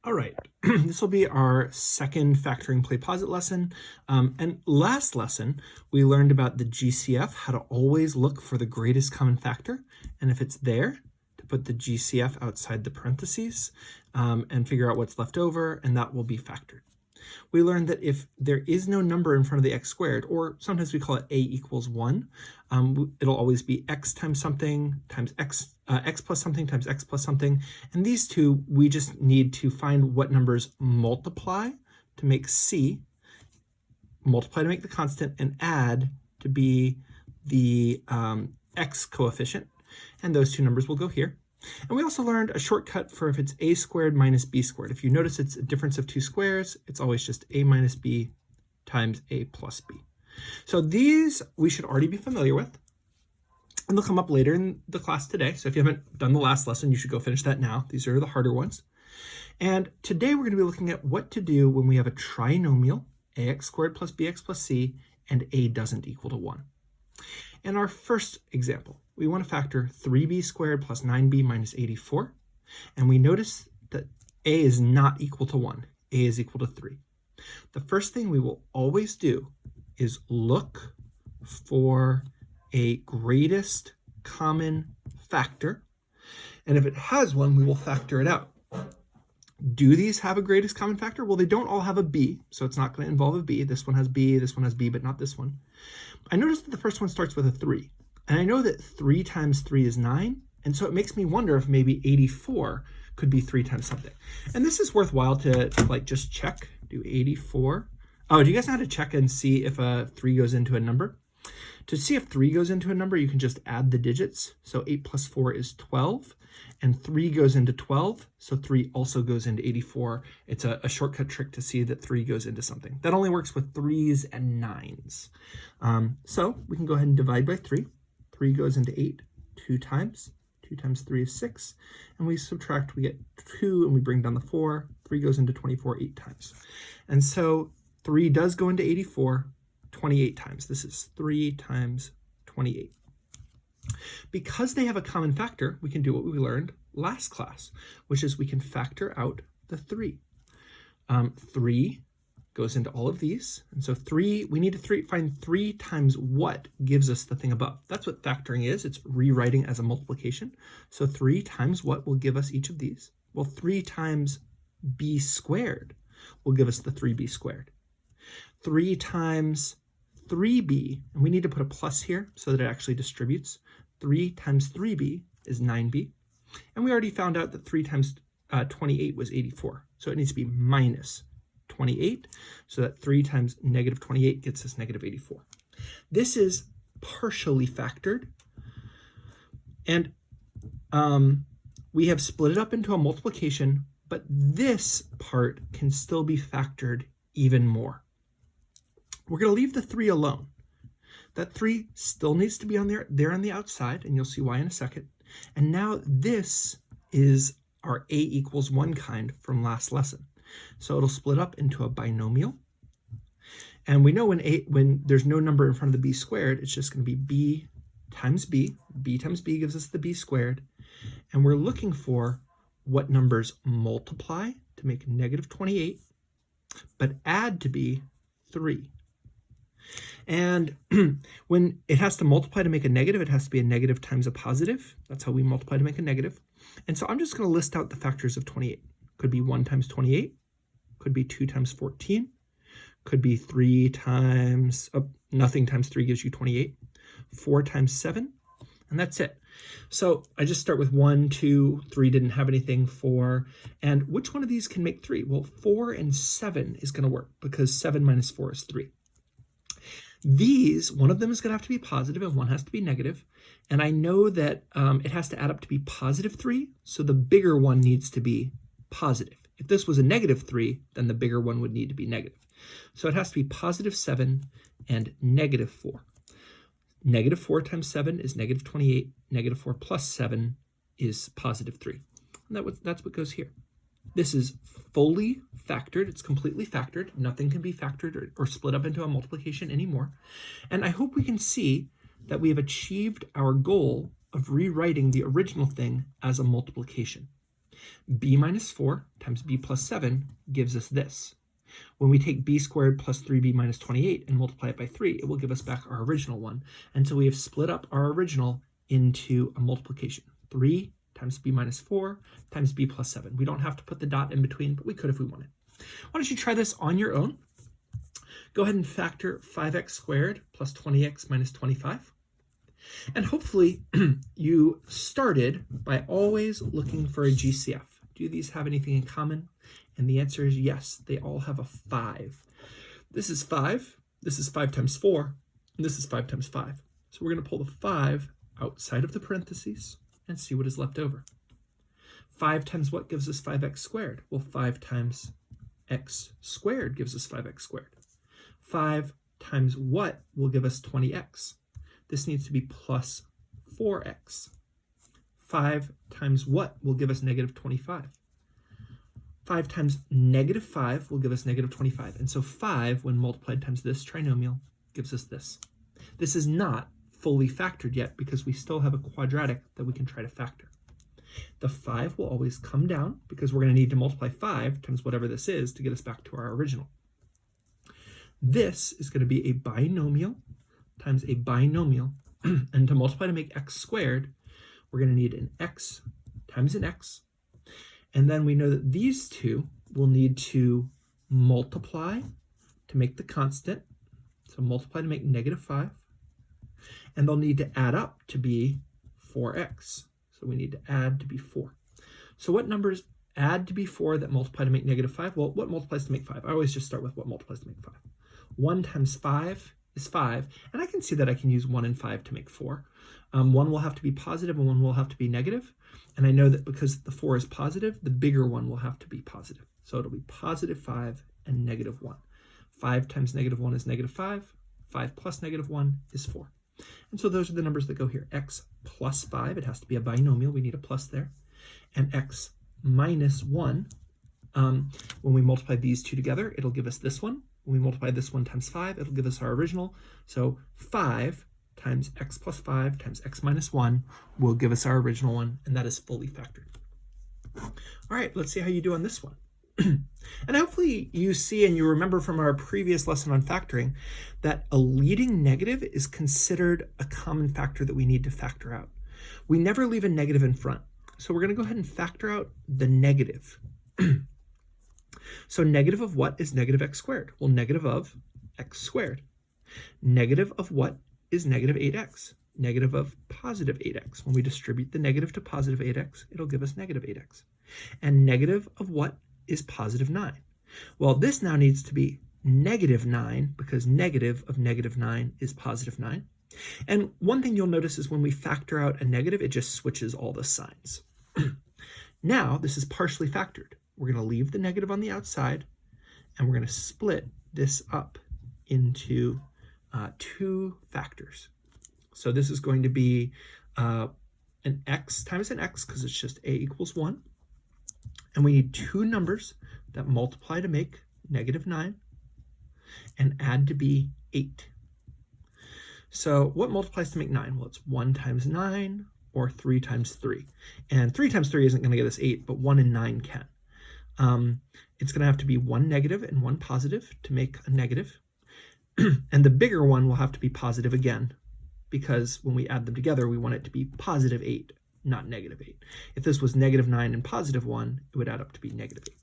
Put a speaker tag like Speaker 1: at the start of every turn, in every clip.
Speaker 1: All right, this will be our second factoring play posit lesson. And last lesson, we learned about the GCF, how to always look for the greatest common factor. And if it's there, to put the GCF outside the parentheses and figure out what's left over, and that will be factored. We learned that if there is no number in front of the x squared, or sometimes we call it a equals 1, it'll always be x times something times x, x plus something times x plus something. And these two, we just need to find what numbers multiply to make c, multiply to make the constant, and add to be the x coefficient. And those two numbers will go here. And we also learned a shortcut for if it's a squared minus b squared. If you notice it's a difference of two squares, it's always just a minus b times a plus b. So these we should already be familiar with, and they'll come up later in the class today. So if you haven't done the last lesson, you should go finish that now. These are the harder ones. And today we're going to be looking at what to do when we have a trinomial, ax squared plus bx plus c, and a doesn't equal to 1. In our first example, we want to factor 3b squared plus 9b minus 84, and we notice that a is not equal to 1. A is equal to 3. The first thing we will always do is look for a greatest common factor, and if it has one, we will factor it out. Do these have a greatest common factor? Well, they don't all have a b, so it's not going to involve a b. This one has b, but not this one. I noticed that the first one starts with a 3, and I know that 3 times 3 is 9, and so it makes me wonder if maybe 84 could be 3 times something. And this is worthwhile to just check. Do 84. Oh, do you guys know how to check and see if a 3 goes into a number? To see if 3 goes into a number, you can just add the digits. So 8 plus 4 is 12, and 3 goes into 12, so 3 also goes into 84. It's a shortcut trick to see that 3 goes into something. That only works with 3s and 9s. So we can go ahead and divide by 3. 3 goes into 8 2 times. 2 times 3 is 6, and we subtract, we get 2, and we bring down the 4. 3 goes into 24 8 times. And so 3 does go into 84 28 times. This is 3 times 28. Because they have a common factor, we can do what we learned last class, which is we can factor out the 3. 3 goes into all of these, and so 3, we need to find 3 times what gives us the thing above. That's what factoring is. It's rewriting as a multiplication. So 3 times what will give us each of these? Well, 3 times b squared will give us the 3b squared. 3 times 3b, and we need to put a plus here so that it actually distributes. 3 times 3b is 9b, and we already found out that 3 times 28 was 84, so it needs to be minus 28, so that 3 times negative 28 gets us negative 84. This is partially factored, and we have split it up into a multiplication, but this part can still be factored even more. We're going to leave the 3 alone. That 3 still needs to be on there on the outside, and you'll see why in a second. And now this is our a equals 1 kind from last lesson. So it'll split up into a binomial. And we know when there's no number in front of the b squared, it's just going to be b times b. b times b gives us the b squared. And we're looking for what numbers multiply to make negative 28, but add to be 3. And when it has to multiply to make a negative, it has to be a negative times a positive. That's how we multiply to make a negative. And so I'm just going to list out the factors of 28. Could be 1 times 28. Could be 2 times 14. Could be 3 times, nothing times 3 gives you 28. 4 times 7. And that's it. So I just start with 1, 2, 3 didn't have anything, 4. And which one of these can make 3? Well, 4 and 7 is going to work because 7 minus 4 is 3. These, one of them is going to have to be positive and one has to be negative. And I know that it has to add up to be positive 3, so the bigger one needs to be positive. If this was a negative 3, then the bigger one would need to be negative. So it has to be positive 7 and negative 4. Negative 4 times 7 is negative 28. Negative 4 plus 7 is positive 3. And that's what goes here. This is fully factored. It's completely factored. Nothing can be factored or split up into a multiplication anymore. And I hope we can see that we have achieved our goal of rewriting the original thing as a multiplication. b minus 4 times b plus 7 gives us this. When we take b squared plus 3b minus 28 and multiply it by 3, it will give us back our original one. And so we have split up our original into a multiplication. 3 times b minus 4 times b plus 7. We don't have to put the dot in between, but we could if we wanted. Why don't you try this on your own? Go ahead and factor 5x squared plus 20x minus 25. And hopefully you started by always looking for a GCF. Do these have anything in common? And the answer is yes, they all have a 5. This is 5 times 4, and this is 5 times 5. So we're going to pull the 5 outside of the parentheses and see what is left over. 5 times what gives us 5x squared? Well, 5 times x squared gives us 5x squared. 5 times what will give us 20x? This needs to be plus 4x. 5 times what will give us negative 25? 5 times negative 5 will give us negative 25. And so 5, when multiplied times this trinomial, gives us this. This is not fully factored yet because we still have a quadratic that we can try to factor. The 5 will always come down because we're going to need to multiply 5 times whatever this is to get us back to our original. This is going to be a binomial times a binomial. And to multiply to make x squared, we're going to need an x times an x. And then we know that these two will need to multiply to make the constant. So multiply to make negative 5. And they'll need to add up to be 4x. So we need to add to be 4. So what numbers add to be 4 that multiply to make negative 5? Well, what multiplies to make 5? I always just start with what multiplies to make 5. 1 times 5 is 5. And I can see that I can use 1 and 5 to make 4. 1 will have to be positive and 1 will have to be negative. And I know that because the 4 is positive, the bigger one will have to be positive. So it'll be positive 5 and negative 1. 5 times negative 1 is negative 5. 5 plus negative 1 is 4. And so those are the numbers that go here. X plus 5, it has to be a binomial. We need a plus there. And x minus 1, when we multiply these two together, it'll give us this one. When we multiply this one times 5, it'll give us our original. So 5 times x plus 5 times x minus 1 will give us our original one, and that is fully factored. All right, let's see how you do on this one. And hopefully you see and you remember from our previous lesson on factoring that a leading negative is considered a common factor that we need to factor out. We never leave a negative in front. So we're going to go ahead and factor out the negative. So negative of what is negative x squared? Well, negative of x squared. Negative of what is negative 8x? Negative of positive 8x. When we distribute the negative to positive 8x, it'll give us negative 8x. And negative of what is positive 9? Well, this now needs to be negative 9 because negative of negative 9 is positive 9. And one thing you'll notice is when we factor out a negative, it just switches all the signs. Now, this is partially factored. We're going to leave the negative on the outside, and we're going to split this up into two factors. So this is going to be an x times an x because it's just a equals 1. And we need two numbers that multiply to make negative 9 and add to be 8. So what multiplies to make 9? Well, it's 1 times 9 or 3 times 3. And 3 times 3 isn't going to get us 8, but 1 and 9 can. It's going to have to be one negative and one positive to make a negative. And the bigger one will have to be positive again, because when we add them together, we want it to be positive 8, not negative 8. If this was negative 9 and positive 1, it would add up to be negative 8.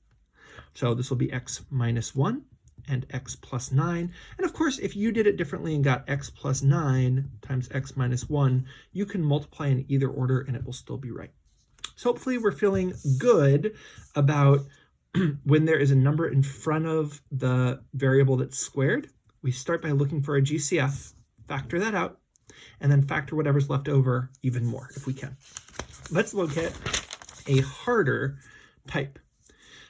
Speaker 1: So this will be x minus 1 and x plus 9. And of course, if you did it differently and got x plus 9 times x minus 1, you can multiply in either order and it will still be right. So hopefully we're feeling good about when there is a number in front of the variable that's squared. We start by looking for a GCF, factor that out, and then factor whatever's left over even more if we can. Let's look at a harder type.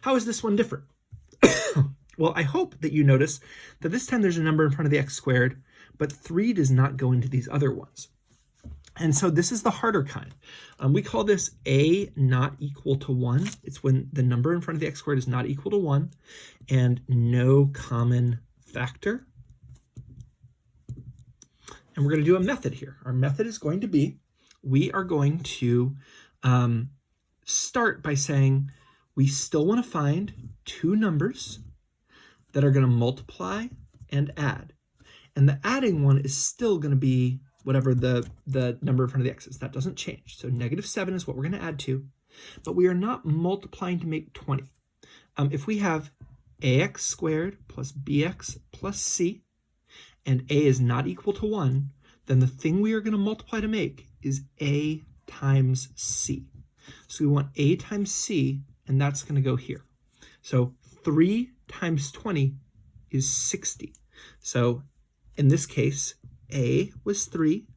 Speaker 1: How is this one different? Well, I hope that you notice that this time there's a number in front of the x squared, but 3 does not go into these other ones. And so this is the harder kind. We call this a not equal to 1. It's when the number in front of the x squared is not equal to 1 and no common factor. And we're going to do a method here. Our method is going to be, we are going to start by saying we still want to find two numbers that are going to multiply and add. And the adding one is still going to be whatever the number in front of the x is. That doesn't change. So -7 is what we're going to add to, but we are not multiplying to make 20. If we have ax squared plus bx plus c, and a is not equal to 1, then the thing we are going to multiply to make is a times c. So we want a times c, and that's going to go here. So 3 times 20 is 60. So in this case, a was 3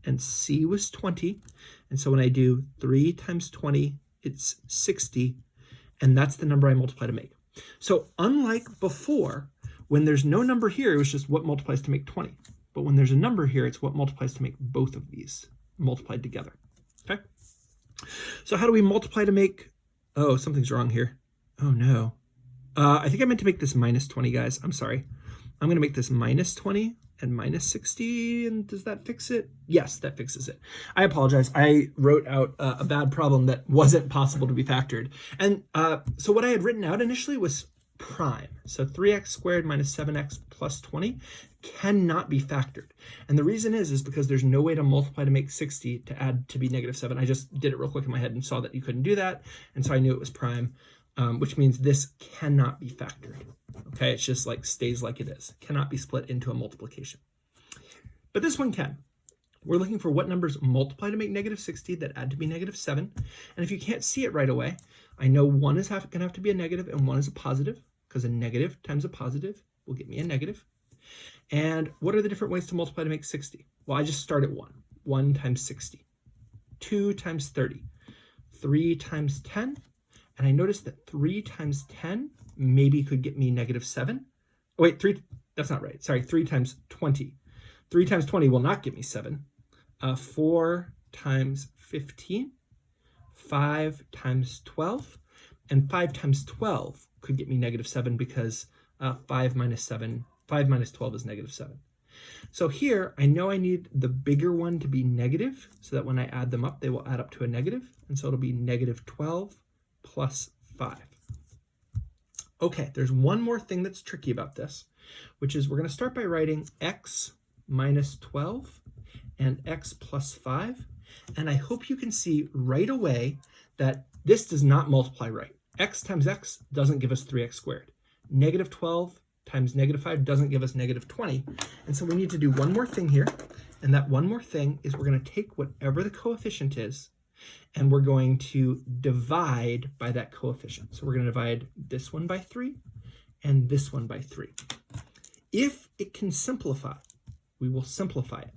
Speaker 1: and c was 20. And so when I do 3 times 20, it's 60. And that's the number I multiply to make. So unlike before, when there's no number here, it was just what multiplies to make 20. But when there's a number here, it's what multiplies to make both of these multiplied together. Okay? So how do we multiply to make... Oh, something's wrong here. Oh, no. I think I meant to make this -20, guys. I'm sorry. I'm going to make this -20 and -60, and does that fix it? Yes, that fixes it. I apologize. I wrote out a bad problem that wasn't possible to be factored. And so what I had written out initially was prime. So 3x squared minus 7x plus 20 cannot be factored. And the reason is because there's no way to multiply to make 60 to add to be -7. I just did it real quick in my head and saw that you couldn't do that. And so I knew it was prime, which means this cannot be factored. Okay, it's just like stays like it is. Cannot be split into a multiplication. But this one can. We're looking for what numbers multiply to make -60 that add to be -7. And if you can't see it right away, I know one is going to have to be a negative and one is a positive, because a negative times a positive will get me a negative. And what are the different ways to multiply to make 60? Well, I just start at 1. 1 times 60. 2 times 30. 3 times 10. And I noticed that 3 times 10 maybe could get me -7. Oh, wait, 3, that's not right. Sorry, 3 times 20. 3 times 20 will not get me 7. 4 times 15. 5 times 12. And 5 times 12 could get me -7 because 5 minus 12 is -7. So here, I know I need the bigger one to be negative so that when I add them up, they will add up to a negative. And so it'll be -12 plus 5. Okay, there's one more thing that's tricky about this, which is we're going to start by writing x minus 12 and x plus 5. And I hope you can see right away that this does not multiply right. X times x doesn't give us 3x squared. -12 times -5 doesn't give us -20. And so we need to do one more thing here. And that one more thing is we're going to take whatever the coefficient is, and we're going to divide by that coefficient. So we're going to divide this one by 3 and this one by 3. If it can simplify, we will simplify it.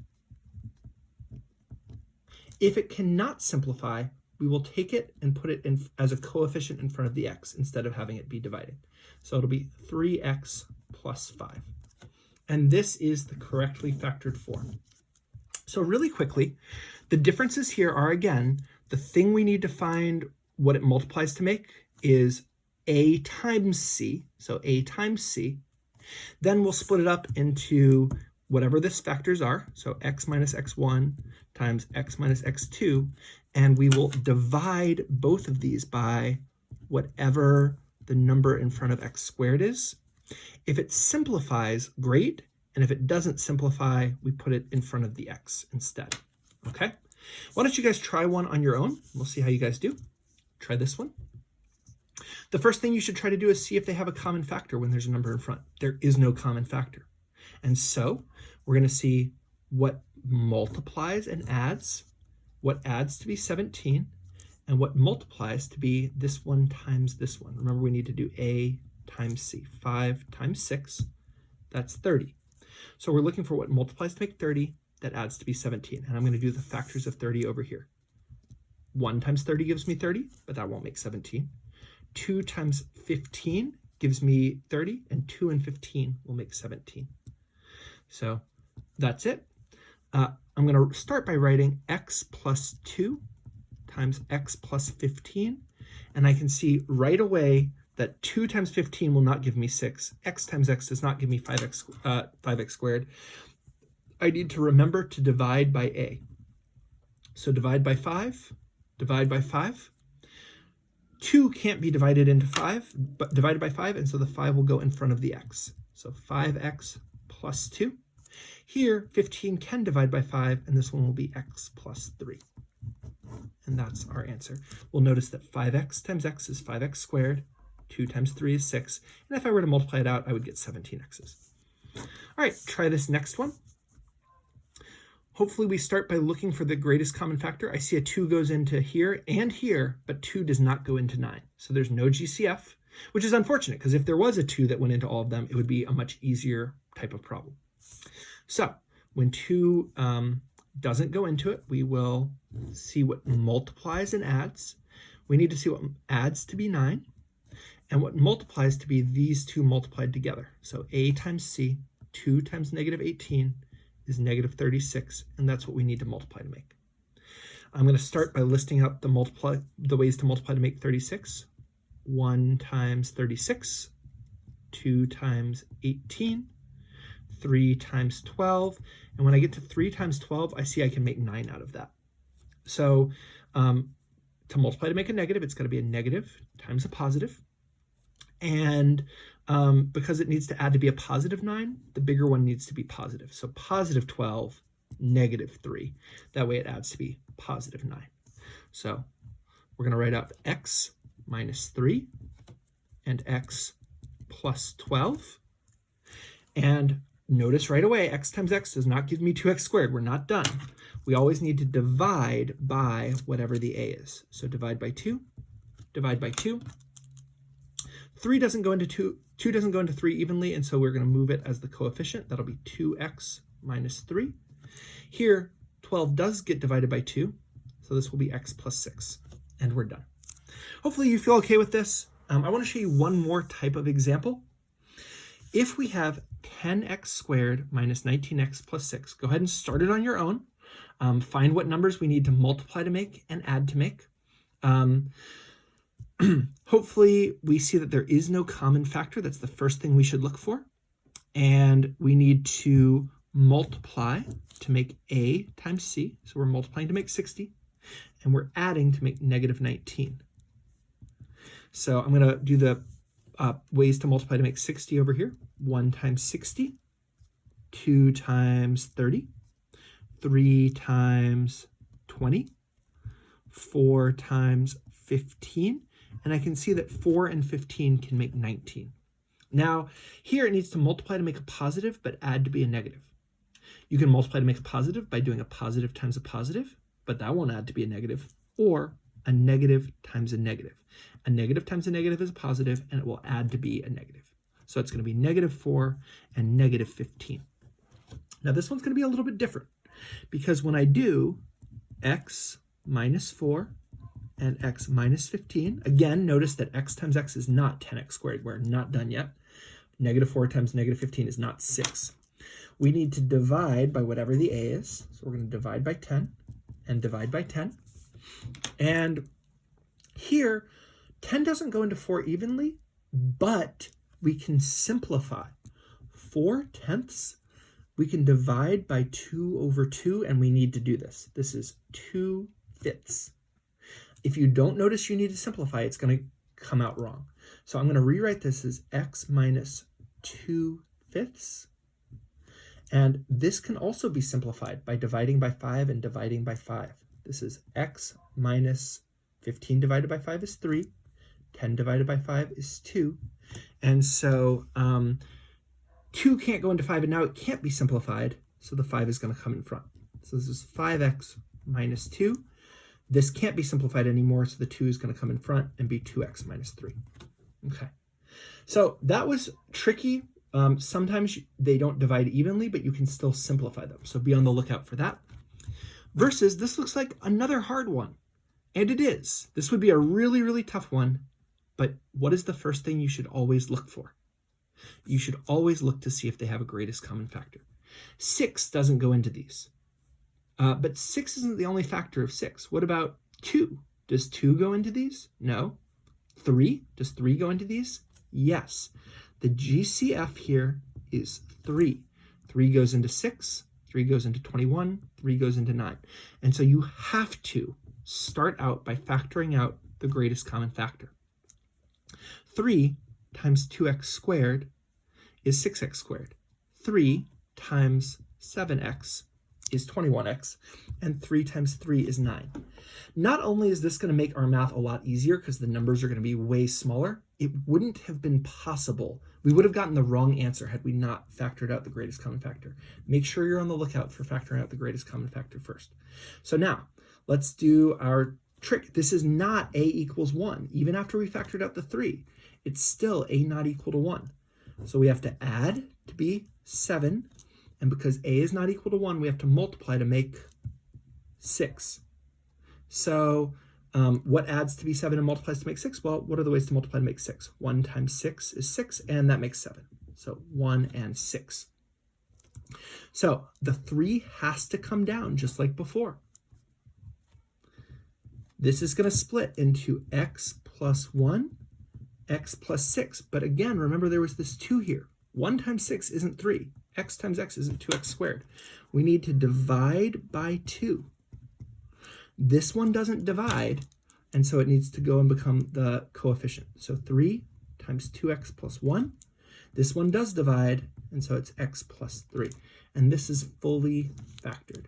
Speaker 1: If it cannot simplify, we will take it and put it in as a coefficient in front of the x instead of having it be divided. So it'll be 3x plus 5. And this is the correctly factored form. So really quickly, the differences here are, again, the thing we need to find what it multiplies to make is a times c, so a times c. Then we'll split it up into whatever this factors are, so x minus x1 times x minus x2, and we will divide both of these by whatever the number in front of x squared is. If it simplifies, great, and if it doesn't simplify, we put it in front of the x instead, okay? Why don't you guys try one on your own? We'll see how you guys do. Try this one. The first thing you should try to do is see if they have a common factor when there's a number in front. There is no common factor. And so we're going to see what multiplies and adds, what adds to be 17, and what multiplies to be this one times this one. Remember, we need to do a times c. 5 times 6, that's 30. So we're looking for what multiplies to make 30, that adds to be 17. And I'm going to do the factors of 30 over here. 1 times 30 gives me 30, but that won't make 17. 2 times 15 gives me 30, and 2 and 15 will make 17. So that's it. I'm going to start by writing x plus 2 times x plus 15. And I can see right away that 2 times 15 will not give me 6. X times x does not give me 5x squared. I need to remember to divide by a. So divide by 5, divide by 5. 2 can't be divided into 5, but divided by 5, and so the 5 will go in front of the x. So 5x plus 2. Here, 15 can divide by 5, and this one will be x plus 3. And that's our answer. We'll notice that 5x times x is 5x squared, 2 times 3 is 6, and if I were to multiply it out, I would get 17x's. All right, try this next one. Hopefully we start by looking for the greatest common factor. I see a 2 goes into here and here, but 2 does not go into 9. So there's no GCF, which is unfortunate, because if there was a 2 that went into all of them, it would be a much easier type of problem. So when 2 doesn't go into it, we will see what multiplies and adds. We need to see what adds to be 9, and what multiplies to be these two multiplied together. So a times c, 2 times negative 18, is negative 36, and that's what we need to multiply to make. I'm going to start by listing out the ways to multiply to make 36. 1 times 36, 2 times 18, 3 times 12, and when I get to 3 times 12, I see I can make 9 out of that. So to multiply to make a negative, it's got to be a negative times a positive, and because it needs to add to be a positive 9, the bigger one needs to be positive. So positive 12, negative 3. That way it adds to be positive 9. So we're going to write out x minus 3 and x plus 12. And notice right away, x times x does not give me 2x squared. We're not done. We always need to divide by whatever the a is. So divide by 2, divide by 2. 3 doesn't go into 2 doesn't go into 3 evenly, and so we're going to move it as the coefficient. That'll be 2x minus 3. Here, 12 does get divided by 2, so this will be x plus 6, and we're done. Hopefully you feel okay with this. I want to show you one more type of example. If we have 10x squared minus 19x plus 6, go ahead and start it on your own. Find what numbers we need to multiply to make and add to make. Hopefully we see that there is no common factor. That's the first thing we should look for. And we need to multiply to make a times c. So we're multiplying to make 60, and we're adding to make negative 19. So I'm going to do the ways to multiply to make 60 over here. 1 times 60, 2 times 30, 3 times 20, 4 times 15, and I can see that 4 and 15 can make 19. Now, here it needs to multiply to make a positive, but add to be a negative. You can multiply to make a positive by doing a positive times a positive, but that won't add to be a negative, or a negative times a negative. A negative times a negative is a positive, and it will add to be a negative. So it's going to be negative 4 and negative 15. Now this one's going to be a little bit different, because when I do x minus 4 and x minus 15, again, notice that x times x is not 10x squared. We're not done yet. Negative 4 times negative 15 is not 6. We need to divide by whatever the a is. So we're going to divide by 10 and divide by 10. And here, 10 doesn't go into 4 evenly, but we can simplify. 4/10, we can divide by 2 over 2, and we need to do this. This is 2/5. If you don't notice you need to simplify, it's going to come out wrong. So I'm going to rewrite this as x minus 2/5. And this can also be simplified by dividing by 5 and dividing by 5. This is x minus 15 divided by 5 is 3. 10 divided by 5 is 2. And so 2 can't go into 5, and now it can't be simplified, so the 5 is going to come in front. So this is 5x minus 2. This can't be simplified anymore, so the 2 is going to come in front and be 2x minus 3. Okay, so that was tricky. Sometimes they don't divide evenly, but you can still simplify them, so be on the lookout for that. Versus, this looks like another hard one, and it is. This would be a really, really tough one, but what is the first thing you should always look for? You should always look to see if they have a greatest common factor. 6 doesn't go into these. But 6 isn't the only factor of 6. What about 2? Does 2 go into these? No. 3? Does 3 go into these? Yes. The GCF here is 3. 3 goes into 6. 3 goes into 21. 3 goes into 9. And so you have to start out by factoring out the greatest common factor. 3 times 2x squared is 6x squared. 3 times 7x is 21x, and 3 times 3 is 9. Not only is this going to make our math a lot easier because the numbers are going to be way smaller, it wouldn't have been possible. We would have gotten the wrong answer had we not factored out the greatest common factor. Make sure you're on the lookout for factoring out the greatest common factor first. So now, let's do our trick. This is not a equals 1. Even after we factored out the 3, it's still a not equal to 1. So we have to add to be 7, and because a is not equal to 1, we have to multiply to make 6. So what adds to be 7 and multiplies to make 6? Well, what are the ways to multiply to make 6? 1 times 6 is 6, and that makes 7. So 1 and 6. So the 3 has to come down just like before. This is going to split into x plus 1, x plus 6. But again, remember there was this 2 here. 1 times 6 isn't 3. X times x isn't 2x squared. We need to divide by 2. This one doesn't divide, and so it needs to go and become the coefficient. So 3 times 2x plus 1. This one does divide, and so it's x plus 3. And this is fully factored.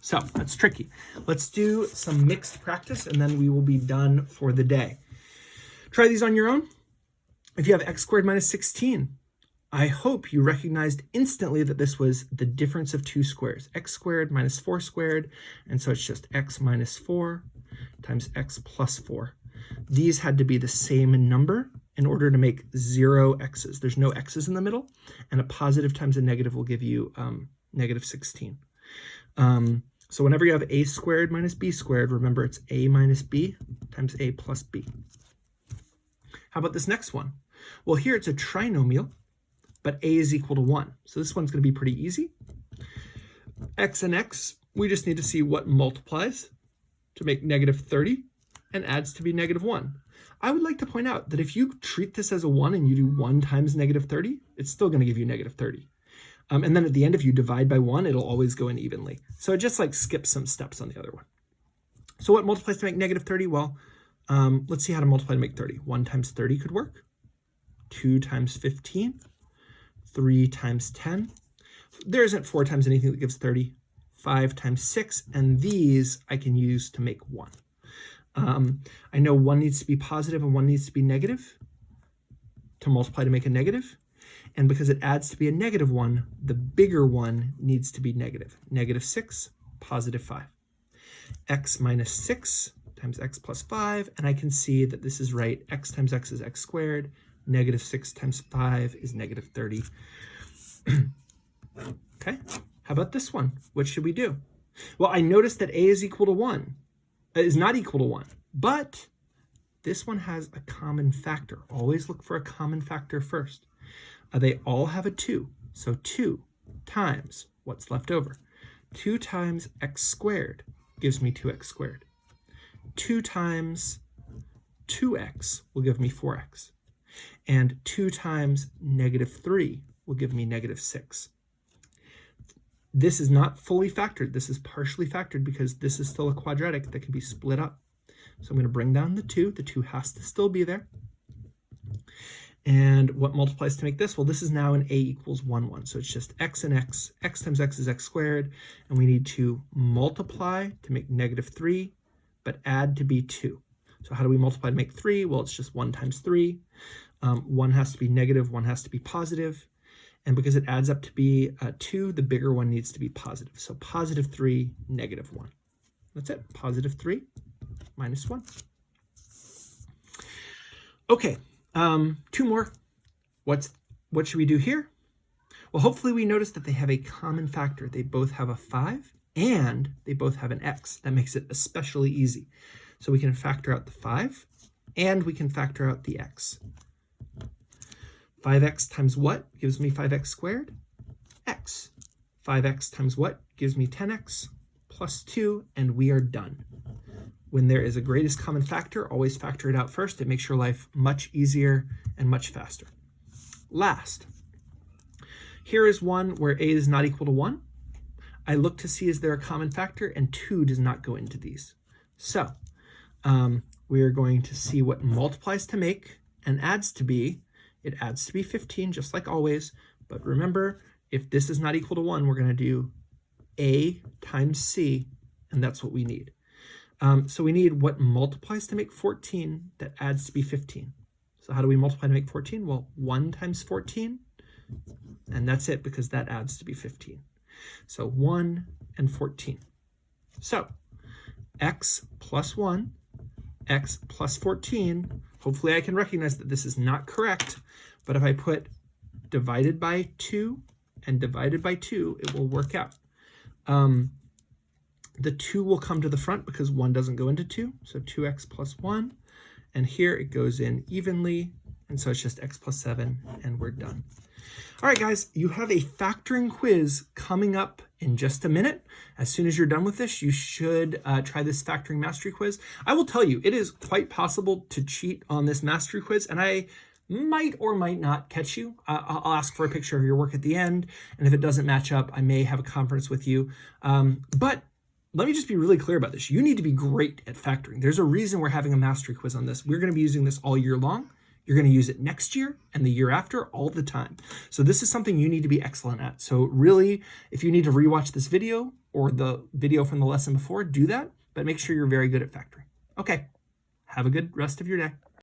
Speaker 1: So that's tricky. Let's do some mixed practice, and then we will be done for the day. Try these on your own. If you have x squared minus 16, I hope you recognized instantly that this was the difference of two squares, x squared minus 4 squared, and so it's just x minus 4 times x plus 4. These had to be the same number in order to make 0 x's. There's no x's in the middle, and a positive times a negative will give you negative 16. So whenever you have a squared minus b squared, remember it's a minus b times a plus b. How about this next one? Well, here it's a trinomial, but a is equal to 1. So this one's going to be pretty easy. X and x, we just need to see what multiplies to make negative 30 and adds to be negative 1. I would like to point out that if you treat this as a 1 and you do 1 times negative 30, it's still going to give you negative 30. And then at the end, if you divide by 1, it'll always go in evenly. So it just like skips some steps on the other one. So what multiplies to make negative 30? Well, let's see how to multiply to make 30. 1 times 30 could work. 2 times 15. 3 times 10. There isn't 4 times anything that gives 30. 5 times 6, and these I can use to make 1. I know 1 needs to be positive and 1 needs to be negative to multiply to make a negative. And because it adds to be a negative 1, the bigger one needs to be negative. Negative 6, positive 5. X minus 6 times x plus 5, and I can see that this is right. X times x is x squared. Negative 6 times 5 is negative 30. Okay, how about this one? What should we do? Well, I noticed that a is equal to 1, is not equal to 1, but this one has a common factor. Always look for a common factor first. They all have a 2, so 2 times what's left over. 2 times x squared gives me 2x squared. 2 times 2x will give me 4x. And 2 times negative 3 will give me negative 6. This is not fully factored. This is partially factored because this is still a quadratic that can be split up. So I'm going to bring down the 2. The 2 has to still be there. And what multiplies to make this? Well, this is now an a equals 1, 1. So it's just x and x. X times x is x squared. And we need to multiply to make negative 3, but add to be 2. So how do we multiply to make 3? Well, it's just 1 times 3. 1 has to be negative, 1 has to be positive. And because it adds up to be 2, the bigger one needs to be positive. So positive 3, negative 1. That's it. Positive 3 minus 1. Okay, 2 more. What should we do here? Well, hopefully we notice that they have a common factor. They both have a 5 and they both have an x. That makes it especially easy. So we can factor out the 5 and we can factor out the x. 5x times what gives me 5x squared? X. 5x times what gives me 10x plus 2, and we are done. When there is a greatest common factor, always factor it out first. It makes your life much easier and much faster. Last, here is one where a is not equal to 1. I look to see is there a common factor, and 2 does not go into these. So we are going to see what multiplies to make and adds to b. It adds to be 15, just like always. But remember, if this is not equal to 1, we're going to do a times c, and that's what we need. So we need what multiplies to make 14 that adds to be 15. So how do we multiply to make 14? Well, 1 times 14, and that's it, because that adds to be 15. So 1 and 14. So x plus 1, x plus 14, hopefully I can recognize that this is not correct, but if I put divided by 2 and divided by 2, it will work out. The 2 will come to the front because 1 doesn't go into 2, so 2x plus 1. And here it goes in evenly, and so it's just x plus 7, and we're done. All right, guys, you have a factoring quiz coming up in just a minute. As soon as you're done with this, you should try this factoring mastery quiz. I will tell you, it is quite possible to cheat on this mastery quiz, and I might or might not catch you. I'll ask for a picture of your work at the end, and if it doesn't match up, I may have a conference with you. But let me just be really clear about this. You need to be great at factoring. There's a reason we're having a mastery quiz on this. We're going to be using this all year long. You're going to use it next year and the year after all the time. So this is something you need to be excellent at. So really, if you need to rewatch this video or the video from the lesson before, do that, but make sure you're very good at factoring. Okay, have a good rest of your day.